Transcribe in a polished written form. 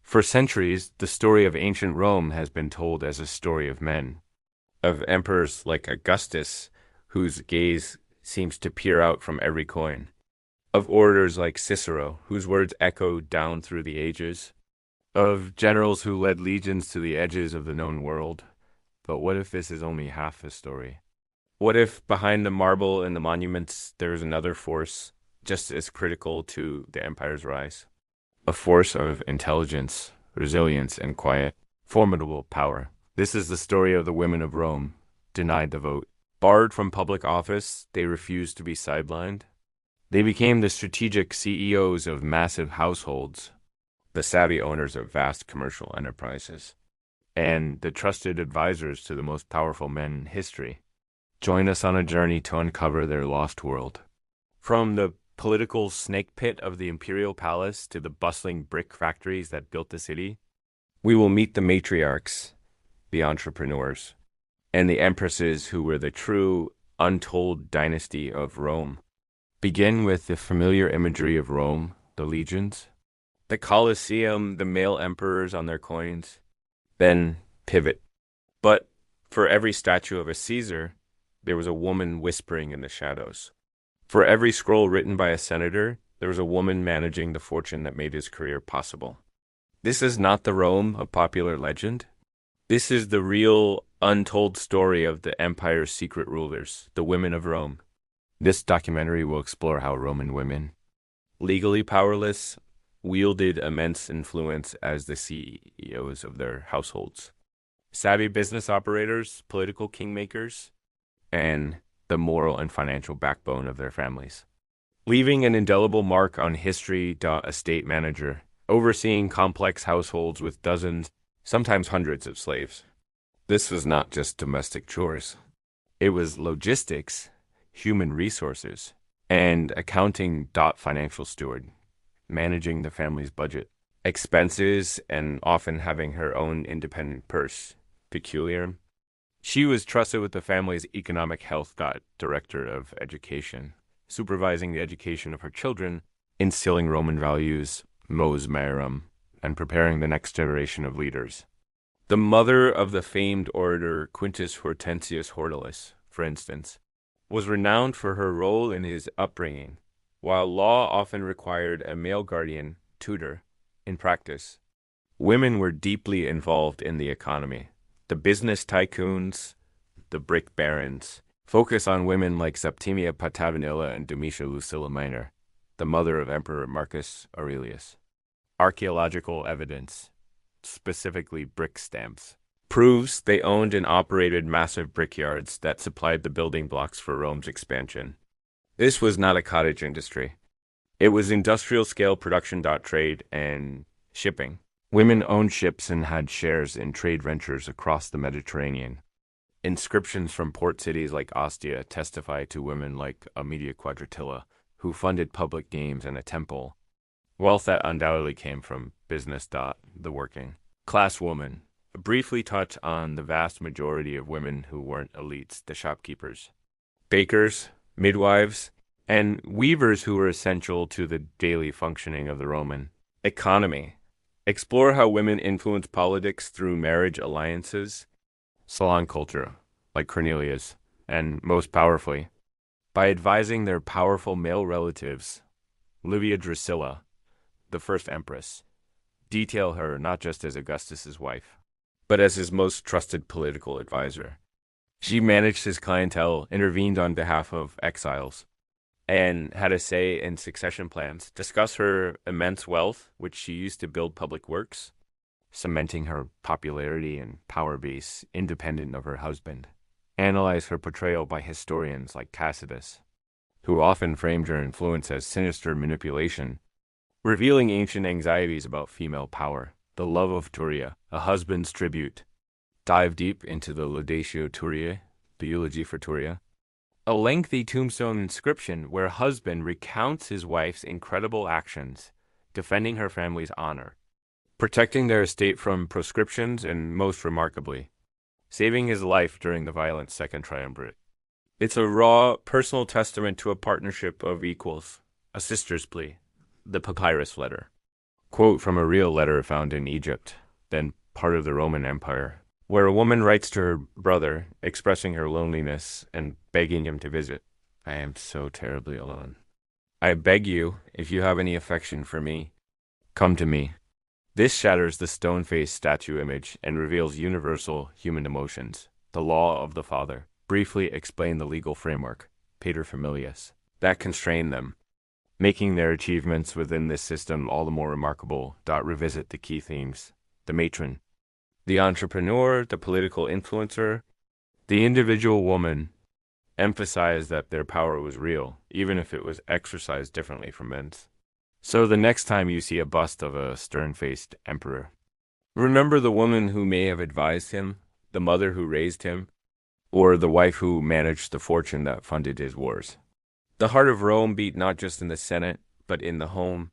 For centuries, the story of ancient Rome has been told as a story of men, of emperors like Augustus, whose gaze seems to peer out from every coin, of orators like Cicero, whose words echo down through the ages, of generals who led legions to the edges of the known world. But what if this is only half the story? What if behind the marble and the monuments there is another force just as critical to the empire's rise? A force of intelligence, resilience, and quiet, formidable power. This is the story of the women of Rome, denied the vote. Barred from public office, they refused to be sidelined. They became the strategic CEOs of massive households, the savvy owners of vast commercial enterprises, and the trusted advisors to the most powerful men in history. Join us on a journey to uncover their lost world. From the political snake pit of the imperial palace to the bustling brick factories that built the city, we will meet the matriarchs, the entrepreneurs, and the empresses who were the true, untold dynasty of Rome. Begin with the familiar imagery of Rome, the legions, the Colosseum, the male emperors on their coins, then pivot. But for every statue of a Caesar, there was a woman whispering in the shadows. For every scroll written by a senator, there was a woman managing the fortune that made his career possible. This is not the Rome of popular legend. This is the real, untold story of the empire's secret rulers, the women of Rome. This documentary will explore how Roman women, legally powerless, wielded immense influence as the CEOs of their households. Savvy business operators, political kingmakers, and the moral and financial backbone of their families. Leaving an indelible mark on history. Estate manager, overseeing complex households with dozens, sometimes hundreds of slaves. This was not just domestic chores. It was logistics, human resources, and accounting. Financial steward, managing the family's budget, expenses, and often having her own independent purse. Peculiar. She was trusted with the family's economic health. Director of education, supervising the education of her children, instilling Roman values, mos maiorum, and preparing the next generation of leaders. The mother of the famed orator Quintus Hortensius Hortalus, for instance, was renowned for her role in his upbringing. While law often required a male guardian, tutor, in practice, women were deeply involved in the economy. The business tycoons, the brick barons, focus on women like Septimia Patavinilla and Domitia Lucilla Minor, the mother of Emperor Marcus Aurelius. Archaeological evidence, specifically brick stamps, proves they owned and operated massive brickyards that supplied the building blocks for Rome's expansion. This was not a cottage industry. It was industrial-scale production. Trade and shipping. Women owned ships and had shares in trade ventures across the Mediterranean. Inscriptions from port cities like Ostia testify to women like Amelia Quadratilla, who funded public games and a temple. Wealth that undoubtedly came from business. The working class woman. Briefly touch on the vast majority of women who weren't elites, the shopkeepers, bakers, midwives, and weavers who were essential to the daily functioning of the Roman economy. Explore how women influenced politics through marriage alliances, salon culture, like Cornelia's, and most powerfully, by advising their powerful male relatives. Livia Drusilla, the first empress, detail her not just as Augustus's wife, but as his most trusted political advisor. She managed his clientele, intervened on behalf of exiles, and had a say in succession plans. Discuss her immense wealth, which she used to build public works, cementing her popularity and power base independent of her husband. Analyze her portrayal by historians like Tacitus, who often framed her influence as sinister manipulation, revealing ancient anxieties about female power. The love of Turia, a husband's tribute. Dive deep into the Laudatio Turiae, the eulogy for Turia, a lengthy tombstone inscription where husband recounts his wife's incredible actions, defending her family's honor, protecting their estate from proscriptions, and most remarkably, saving his life during the violent Second Triumvirate. It's a raw, personal testament to a partnership of equals, a sister's plea, the papyrus letter. Quote from a real letter found in Egypt, then part of the Roman Empire, where a woman writes to her brother, expressing her loneliness and begging him to visit. I am so terribly alone. I beg you, if you have any affection for me, come to me. This shatters the stone-faced statue image and reveals universal human emotions, the law of the Father. Briefly explain the legal framework, pater familias, that constrain them, making their achievements within this system all the more remarkable. Revisit the key themes: the matron, the entrepreneur, the political influencer, the individual woman. Emphasize that their power was real, even if it was exercised differently from men's. So the next time you see a bust of a stern-faced emperor, remember the woman who may have advised him, the mother who raised him, or the wife who managed the fortune that funded his wars. The heart of Rome beat not just in the Senate, but in the home,